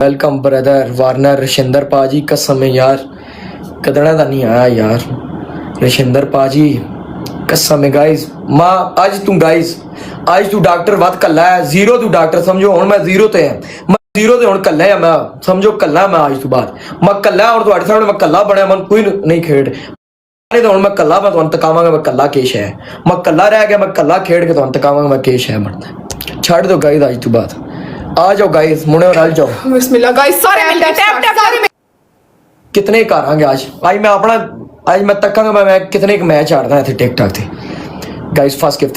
Welcome brother Warner रशिंदर पाजी कसम है यार कदड़ा दा नहीं आया यार रशिंदर पाजी कसम है गाइस मां आज तू डॉक्टर वत कल्ला है जीरो तू डॉक्टर समझो हुन मैं जीरो ते मैं जीरो ते हुन कल्ला है मैं समझो कल्ला मैं आज तू बाद मैं कल्ला और तुम्हारे सामने मैं कल्ला बनया मन कोई नहीं खेड़ नहीं तो हुन मैं कल्ला मैं तुहानू तकावांगा मैं कल्ला केश है मैं कल्ला रह गया मैं कल्ला खेड़ के तुहानू तकावांगा मैं केश है मरदा छड़ दो गाइस आज तू बाद आ जाओ गाइस मुड़े और हल जाओ बिस्मिल्लाह गाइस सारे मिलके टैप सारे कितने करांगे आज आज मैं तकांगा मैं कितने एक मैच हारदा है टिकटॉक थे guys first gift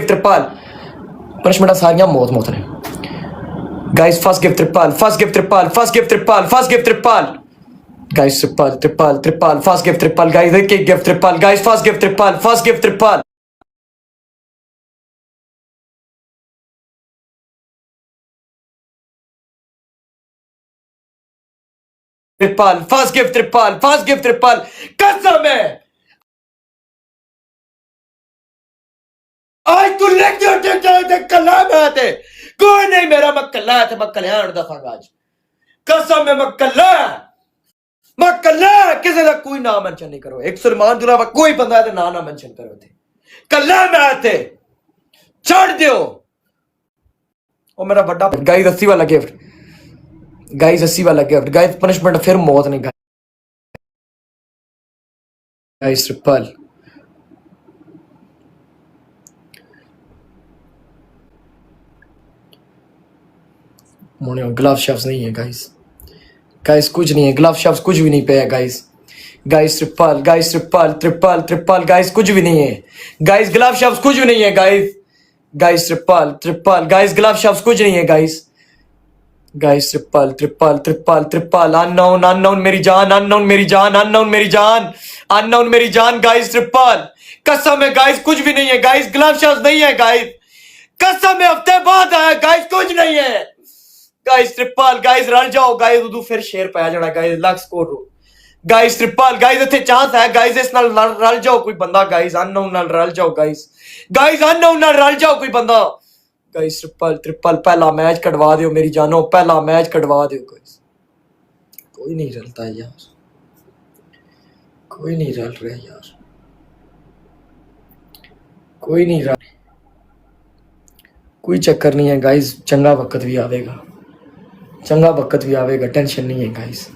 triple punishment सारियां मौत ने guys first gift triple guys triple first gift triple guys एक gift triple guys first gift triple first gift triple कसम है आज तू लिख दियो टिकटॉक कल्ला मैं थे कोई नहीं मेरा मैं कल्ला है मैं कल्याण दसांगा आज कसम है मैं कल्ला किसी का कोई नाम मेंशन नहीं करो एक सलमान दुला कोई बंदा है तो ना मेंशन करो थे कल्ला मैं थे छोड़ दियो ओ मेरा बड़ा गाइस 80 वाला गिफ्ट गाइस पनिशमेंट फिर मौत नहीं गाइस ट्रिपल मोने ग्लव शॉट्स नहीं है गाइस कुछ नहीं है ग्लव शॉट्स कुछ भी नहीं पे है गाइस ट्रिपल गाइस कुछ भी नहीं है गाइस ग्लव शॉट्स कुछ भी नहीं है guys triple guys glove shots कुछ नहीं है गाइस ट्रिपल अननोन मेरी जान गाइस ट्रिपल कसम है गाइस कुछ भी नहीं है गाइस ग्लव शॉट्स नहीं है गाइस कसम है हफ्ते बाद आया गाइस कुछ नहीं है गाइस ट्रिपल गाइस रल जाओ गाइस उदू फिर शेर पाया जाना गाइस लक स्कोर रो गाइस ट्रिपल गाइस इथे चांस है गाइस इस नाल रल जाओ कोई बंदा गाइस अननोन नाल रल जाओ गाइस अननोन नाल रल जाओ कोई बंदा गाइस ट्रिपल पहला मैच कटवा दियो मेरी जानो पहला मैच कटवा दियो गाइस कोई नहीं रलता यार कोई नहीं रल रहा यार कोई नहीं रल कोई चक्कर नहीं है गाइस चंगा वक्त भी आवेगा टेंशन नहीं है गाइस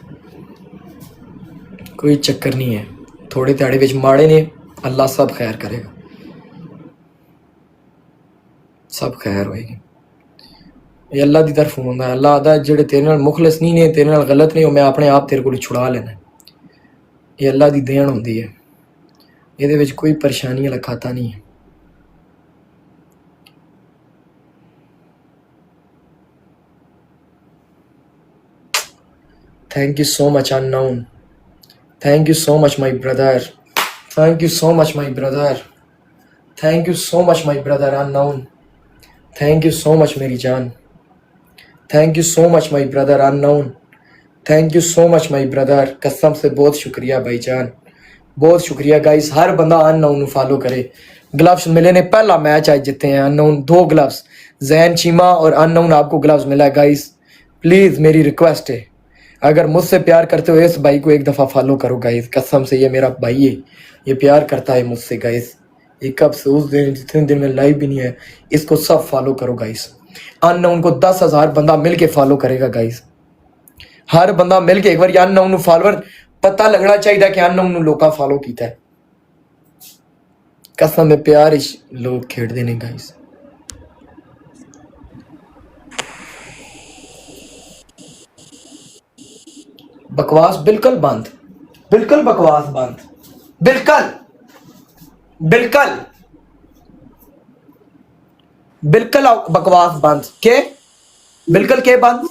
कोई चक्कर नहीं है थोड़े त्याड़े विच माड़े ने अल्लाह सब खैर करेगा सब खैर होएगी ये अल्लाह दी तरफ होंदा अल्लाह दा जेड़े तेरे नाल मुखलिस नहीं ने तेरे नाल गलत नहीं हो मैं अपने आप तेरे को छुड़ा लेना ये अल्लाह दी देन होंदी है ਇਹਦੇ ਵਿੱਚ कोई परेशानी वाला खाता नहीं है Thank you so much unknown thank you so much my brother thank you so much my brother thank you so much my brother unknown thank you so much मेरी जान thank you so much my brother unknown thank you so much my brother कसम से बहुत शुक्रिया भाईजान बहुत शुक्रिया guys हर बंदा अननोन ਨੂੰ फॉलो करे ग्लव्स मिले ने पहला मैच आज जीते हैं अननोन 2 ग्लव्स जैन चीमा और अननोन आपको ग्लव्स मिला है गाइस प्लीज मेरी रिक्वेस्ट है अगर मुझसे प्यार करते हो इस भाई को एक दफा फॉलो करो गाइस कसम से ये मेरा भाई है ये प्यार करता है मुझसे गाइस ये कब से उस दिन जितने दिन में लाइव भी नहीं है इसको सब फॉलो करो गाइस अननोन को 10,000 बंदा मिलके फॉलो करेगा गाइस हर बंदा मिलके एक बार अननोन फॉलोअर पता लगना चाहिए कि अननोन लोग फॉलो किया है कसम में प्यार लोग खेड़ते हैं गाइस बकवास बिल्कुल बंद बकवास बंद बिल्कुल बकवास बंद के बंद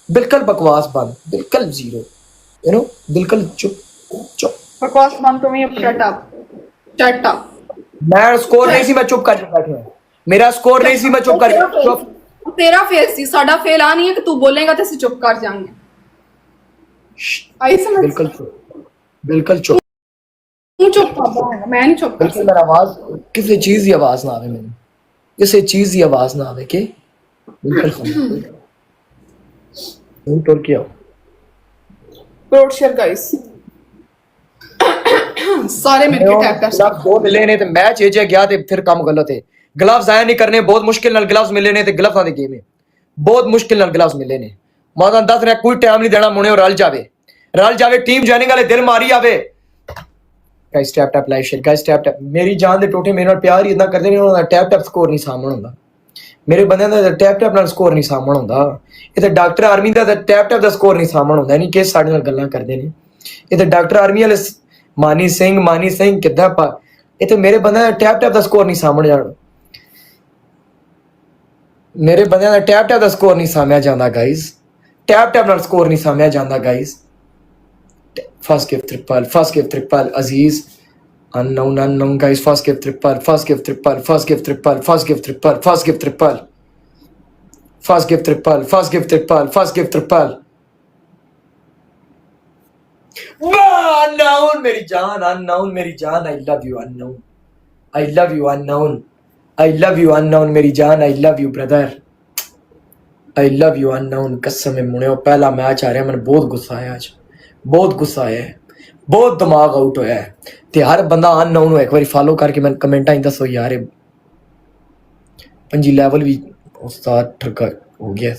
बिल्कुल बकवास बंद बिल्कुल जीरो बिल्कुल चुप बकवास बंद तुम ही शट अप मैं स्कोर नहीं सी मैं चुप कर बैठा मेरा स्कोर नहीं सी मैं चुप कर चुप तेरा फेल सी साडा फेल आ नहीं है कि तू बोलेगा तो ਅਸੀਂ चुप कर जाएंगे आई समझ बिल्कुल चुप तू चुप कर मैं नहीं चुप कर बिल्कुल मेरा आवाज किसी चीज की आवाज ना आवे मेरी जिससे चीज की आवाज ना आवे के बिल्कुल हम तुर के आओ रोड शेयर गाइस सारे मिलके टैप कर ग्लव्स दो मिले ने ते मैच ए जे गया ते फिर काम गलत है ग्लव्स आया नहीं करने बहुत मुश्किल नाल ग्लव्स मिले ने ते ग्लव्स दी गेम है बहुत मुश्किल नाल ग्लव्स मिले ने माता दस रहा कोई टाइम नहीं देना मुने रल जावे टीम जॉइनिंग वाले दिल मारी आवे guys tap tap live share guys tap tap मेरी जान दे टोटे मेरे नाल प्यार ही इतना करदे ने उन्हां दा टैप टैप स्कोर नहीं सामने हुंदा मेरे बंदे दा टैप टैप नाल स्कोर नहीं सामने हुंदा ਇਹ ਤੇ ਡਾਕਟਰ ਆਰਮੀ ਦਾ ਟੈਪ ਟੈਪ ਦਾ ਸਕੋਰ ਨਹੀਂ ਸਾਹਮਣ ਹੁੰਦਾ ਨਹੀਂ ਕਿ ਸਾਡੇ ਨਾਲ ਗੱਲਾਂ ਕਰਦੇ ਨੇ ਇਹ ਤੇ ਡਾਕਟਰ ਆਰਮੀ ਵਾਲੇ ਮਾਨੀ ਸਿੰਘ ਕਿੱਦਾਂ ਪਾ ਇਹ ਤੇ ਮੇਰੇ ਬੰਦਿਆਂ ਦਾ ਟੈਪ ਟੈਪ ਦਾ ਸਕੋਰ ਨਹੀਂ ਸਾਹਮਣੇ ਜਾਣ ਮੇਰੇ ਬੰਦਿਆਂ ਦਾ ਟੈਪ ਟੈਪ ਦਾ ਸਕੋਰ ਨਹੀਂ ਸਾਹਮਣੇ ਜਾਂਦਾ ਗਾਇਜ਼ ਟੈਪ ਟੈਪ ਨਾਲ ਸਕੋਰ ਨਹੀਂ ਸਾਹਮਣੇ ਜਾਂਦਾ ਗਾਇਜ਼ ਫਸਟ ਗਿਫਟ ਟ੍ਰਿਪਲ ਅਜ਼ੀਜ਼ unknown guys first gift triple first gift triple first gift triple first gift triple first gift triple first gift triple first gift triple first gift triple unknown मेरी जान I love you unknown I love you unknown मेरी जान I love you brother I love you unknown कसम है मुने पहला match आ रहा है मैंने बहुत गुस्सा आया आज बहुत गुस्सा आया है बहुत दिमाग आउट होया है ते हर बंदा अननोन हो एक बार फॉलो करके मैं कमेंटा दसो यार पंजी लेवल भी उस्ताद ठरका हो गया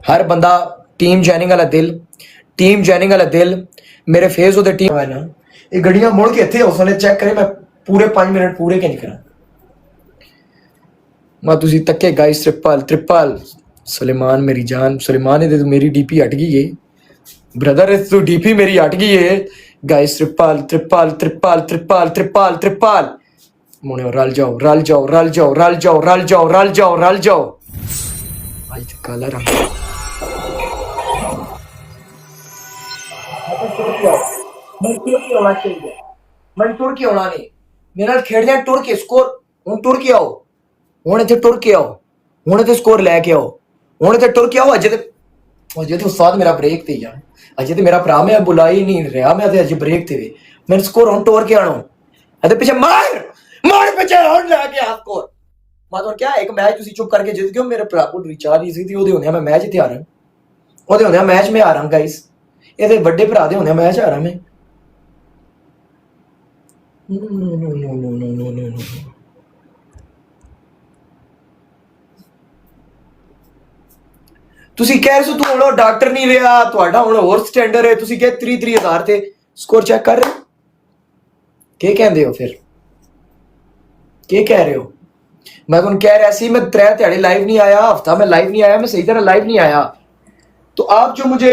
हर बंदा टीम जॉइनिंग वाला दिल मेरे फेस होते टीम है ना ये गड्डियां मुड़ के इत्थे उस वाले चेक करे मैं पूरे 5 मिनट पूरे के नहीं करा मैं तुसी तक्के गाइस ट्रिपल सुलेमान मेरी जान सुलेमान ने तो मेरी डीपी हट गई है ब्रदर तू डीपी मेरी हट गई है गाइस ट्रिपल मुने रल जाओ आज तो काला रंग मैं टुर के आना नहीं मेरे खेड़ जाए टुर के स्कोर हूं टुर के आओ हूं इत्थे टुर के आओ हूं इत्थे स्कोर लैके आओ हूं इत्थे टुर के आओ अजे तो उस्ताद मेरा ब्रेक ते यार अजे तो मेरा भरा मैं बुला ही नहीं रहा मैं अजे ब्रेक ते वे मैं स्कोर हूं टोर के आना अरे पीछे मार पीछे हूं लैके आ स्कोर मतलब क्या एक मैच तुसी चुप करके जित गए मेरे भरा को रिचार्ज नहीं सी ओदे होने मैं मैच इत्थे आ रहा ओदे होने मैच में आ रहा गाइस ਇਹਦੇ ਵੱਡੇ ਭਰਾ ਦੇ ਹੁੰਦੇ ਮੈਚ ਆ ਰਹਾ ਮੈਂ नो ਤੁਸੀਂ ਕਹਿ ਰਹੇ ਸੋ ਤੂੰ ਹੁਣ ਡਾਕਟਰ ਨਹੀਂ ਰਿਹਾ ਤੁਹਾਡਾ ਹੁਣ ਹੋਰ ਸਟੈਂਡਰਡ ਹੈ ਤੁਸੀਂ ਕਿ 3000 ਤੇ ਸਕੋਰ ਚੈੱਕ ਕਰ ਰਹੇ ਹੋ ਕੀ ਕਹਿੰਦੇ ਹੋ ਫਿਰ ਕੀ ਕਹਿ ਰਹੇ ਹੋ मैं तो कह रहा सी मैं 3 दिहाड़े लाइव नहीं आया हफ्ता में लाइव नहीं आया मैं सही तरह लाइव नहीं आया तो आप जो मुझे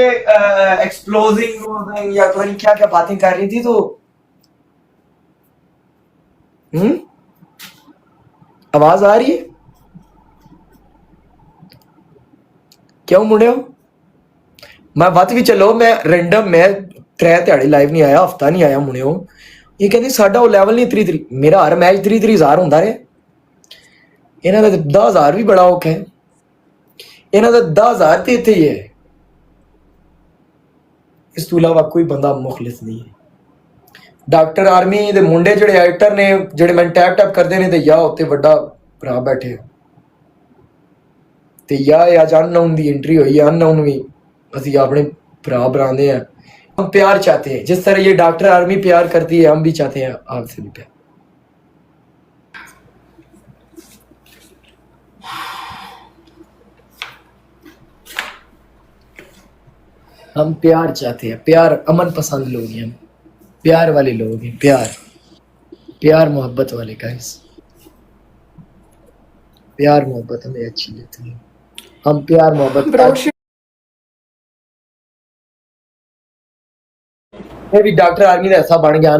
एक्सप्लोजिंग या पता नहीं क्या क्या बातें कर रही थी तो आवाज आ रही है क्यों मुड़े हो मैं बात भी चलो मैं रैंडम मैं 3 दिहाड़े लाइव नहीं आया हफ्ता नहीं आया मुड़े हो ये कहते साडा वो लेवल नहीं 3 मेरा हर मैच 3-3000 होंदा रहे इन्हों का 10,000 भी बड़ा औखा है इन्हों का 10,000 तो इतने ही है इस तो इलावा कोई बंदा मुखलिस नहीं है डॉक्टर आर्मी दे मुंडे जेडे एक्टर ने जेडे मैं टैप टैप करते हैं तो या उत्ते बड़ा भरा बैठे तो या अज अननाउन की एंट्री हुई अननाउन भी असी अपने भरा बनाते हैं हम प्यार चाहते हैं जिस तरह ये डॉक्टर आर्मी प्यार करती है हम भी चाहते हैं आपसे भी प्यार हम प्यार चाहते हैं प्यार अमन पसंद लोग हैं हम प्यार वाले लोग हैं प्यार मोहब्बत वाले गाइस प्यार मोहब्बत हमें अच्छी लगती है हम प्यार मोहब्बत मैं भी डॉक्टर आर्मी का ऐसा बन गया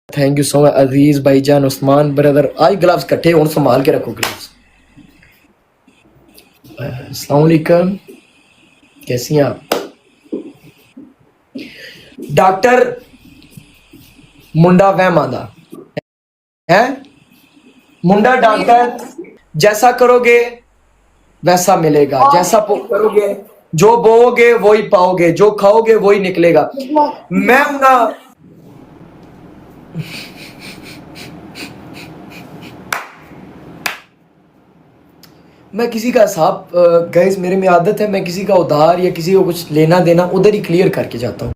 थैंक यू सो मच अजीज भाईजान उस्मान ब्रदर आज ग्लव्स कट्ठे हुन संभाल के रखो ग्लव्स अस्सलाम वालेकुम कैसी हैं आप डॉक्टर मुंडा वहमांदा है मुंडा डॉक्टर जैसा करोगे वैसा मिलेगा जैसा करोगे जो बोओगे वही पाओगे जो खाओगे वही निकलेगा मैं हूं ना मैं किसी का हिसाब गाइस मेरे में आदत है, मैं किसी का उधार या किसी को कुछ लेना देना उधर ही क्लियर करके जाता हूँ।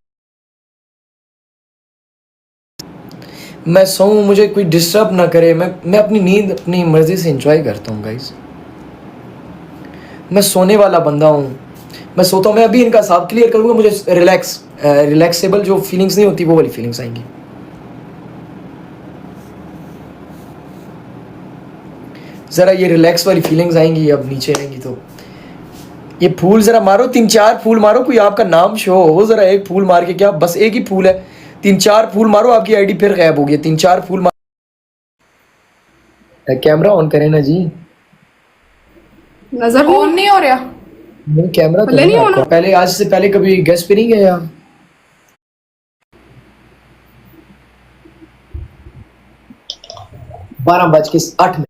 मैं सोऊं, मुझे कोई डिस्टर्ब ना करे, मैं अपनी नींद अपनी मर्जी से एंजॉय करता हूँ गाइस। मैं सोने वाला बंदा हूँ, मैं सोता हूँ। मैं अभी इनका हिसाब क्लियर करूँगा, मुझे रिलैक्सेबल जो फीलिंग्स नहीं होती वो वाली फीलिंग्स आएंगी। ज़रा ये रिलैक्स वाली फीलिंग्स आएंगी, अब नीचे आएंगी तो ये फूल ज़रा मारो, 3-4 फूल मारो, कोई आपका नाम शो हो ज़रा। एक फूल मार के क्या, बस एक ही फूल है, 3-4 फूल मारो, आपकी आईडी फिर गायब हो गई। 3-4 फूल मारो। कैमरा ऑन करें ना जी। नजर ऑन नहीं हो रहा। नहीं कैमरा तो पहले नहीं नहीं होना। आपका। पहले आज से पहले कभी गेस्ट पे नहीं गए आप? 12:08।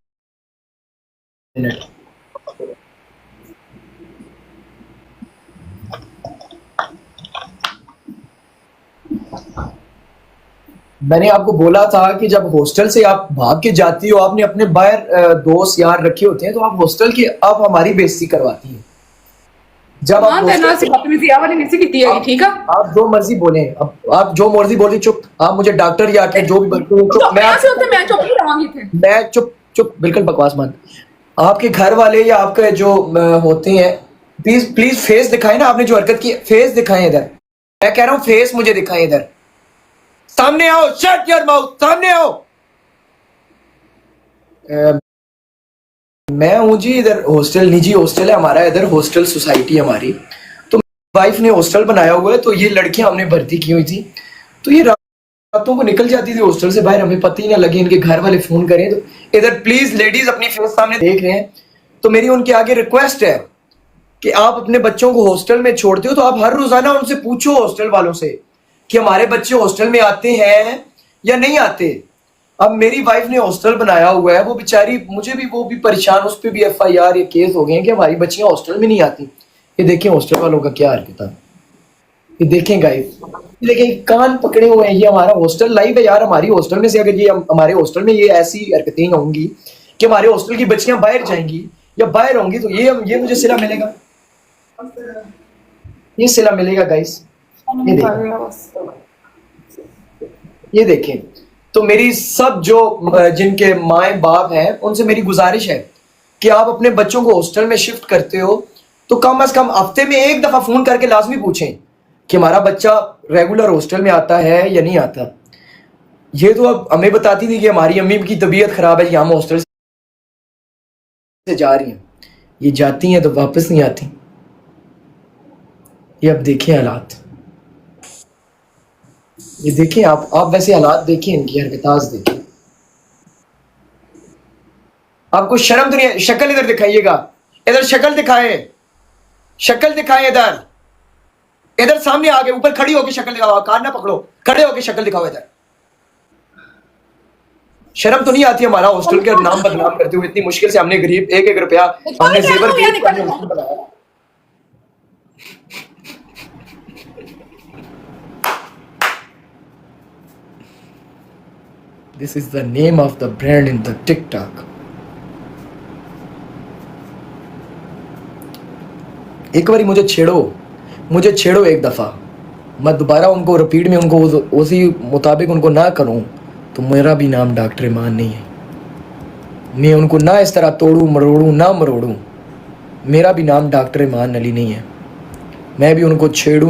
मैंने आपको बोला था कि जब हॉस्टल से आप भाग के जाती हो, आपने अपने बाहर दोस्त यार रखे होते हैं, तो आप हॉस्टल की आप हमारी बेइज्जती करवाती हैं। जब हाँ आप तेरे नाल hostel- से बदतमीजी वाली नहीं सी कीती है, ठीक है? आप जो मर्जी बोले, अब आप जो मर्जी बोले, चुप। आप मुझे डॉक्टर या के जो भी बोलते हो, चुप। चुप यहाँ से होते मैं चुप नहीं रहांगी थे। मैं चुप चुप, बिल्कुल बकवास मत। आपके घर वाले या आपके जो होते हैं, प्लीज प्लीज फेस दिखाएं ना। आपने जो हरकत की, फेस दिखाएं इधर। मैं कह रहा हूँ फेस मुझे दिखाएं इधर। सामने आओ, शट योर माउथ, सामने आओ। मैं हूँ जी इधर हॉस्टल, निजी हॉस्टल है हमारा, इधर हॉस्टल सोसाइटी हमारी। तो वाइफ ने हॉस्टल बनाया हुआ है, तो ये लड़कियां हमने भर्ती की हुई थी, तो ये रातों को निकल जाती थी हॉस्टल से बाहर, हमें पता ही ना लगे, इनके घर वाले फोन करें। तो इधर प्लीज लेडीज अपनी फेस सामने देख रहे हैं, तो मेरी उनके आगे रिक्वेस्ट है कि आप अपने बच्चों को हॉस्टल में छोड़ते हो तो आप हर रोजाना उनसे पूछो हॉस्टल वालों से कि हमारे बच्चे हॉस्टल में आते हैं या नहीं आते। अब मेरी वाइफ ने हॉस्टल बनाया हुआ है, वो बेचारी, मुझे भी वो भी परेशान, उस पर भी FIR ये केस हो गए हैं कि हमारी बच्चियां हॉस्टल में नहीं आती। ये देखें हॉस्टल वालों का क्या हरकत है, ये देखें गाइस। लेकिन कान पकड़े हुए हैं, ये हमारा हॉस्टल लाइव है यार। हमारी हॉस्टल में से अगर ये हमारे हॉस्टल में ये ऐसी हरकतें होंगी कि हमारे हॉस्टल की बच्चियां बाहर जाएंगी या बाहर होंगी, तो ये मुझे सिला मिलेगा, ये सिला मिलेगा गाइस। ये देखें, ये देखें। तो मेरी सब जो जिनके माए बाप हैं, उनसे मेरी गुजारिश है कि आप अपने बच्चों को हॉस्टल में शिफ्ट करते हो तो कम से कम हफ्ते में एक दफा फोन करके लाजमी पूछें कि हमारा बच्चा रेगुलर हॉस्टल में आता है या नहीं आता। ये तो अब हमें बताती थी कि हमारी अम्मी की तबीयत खराब है, हम हॉस्टल से जा रही हैं, ये जाती हैं तो वापस नहीं आती। ये अब देखें हालात, ये देखें आप वैसे हालात देखें, इनकी हरकताज देखें। आपको शर्म तो नहीं है? शक्ल इधर दिखाइएगा, इधर शक्ल दिखाए, शक्ल दिखाए इधर, इधर सामने आगे ऊपर खड़ी होकर शक्ल दिखाओ, कान ना पकड़ो, खड़े होकर शक्ल दिखाओ इधर। शर्म तो नहीं आती हमारा हॉस्टल के नाम बदनाम करते हुए? इतनी मुश्किल से हमने गरीब 1-1 रुपया हमने जेवर बनाया। This is the name of the brand in the TikTok. एक बारी मुझे छेड़ो एक दफा, मैं दोबारा उनको रिपीट में उनको उसी मुताबिक उनको ना करूं, तो मेरा भी नाम डॉक्टर ईमान नहीं है। मैं उनको ना इस तरह तोड़ूं मरोड़ूं, मेरा भी नाम डॉक्टर ईमान अली नहीं है। मैं भी उनको छेड़ूं